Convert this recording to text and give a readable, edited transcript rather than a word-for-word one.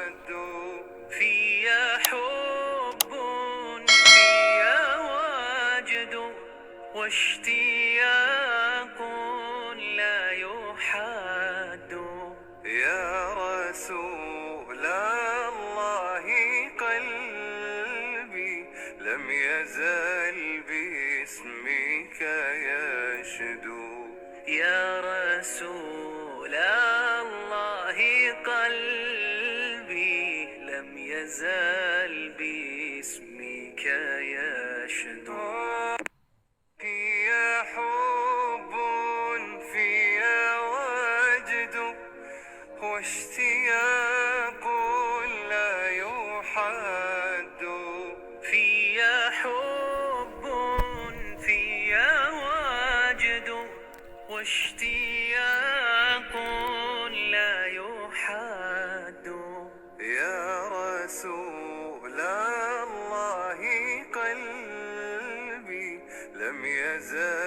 في حب في وجد واشتياق لا يحد. يا رسول الله قلبي لم يزل باسمك يشدو. يا رسول الله قلبي لم يزل باسمك يشدو. في حب في وجد واشتياق لا يحد. في حب في وجد واشتياق لا يحد. يا رسول الله قلبي لم يزل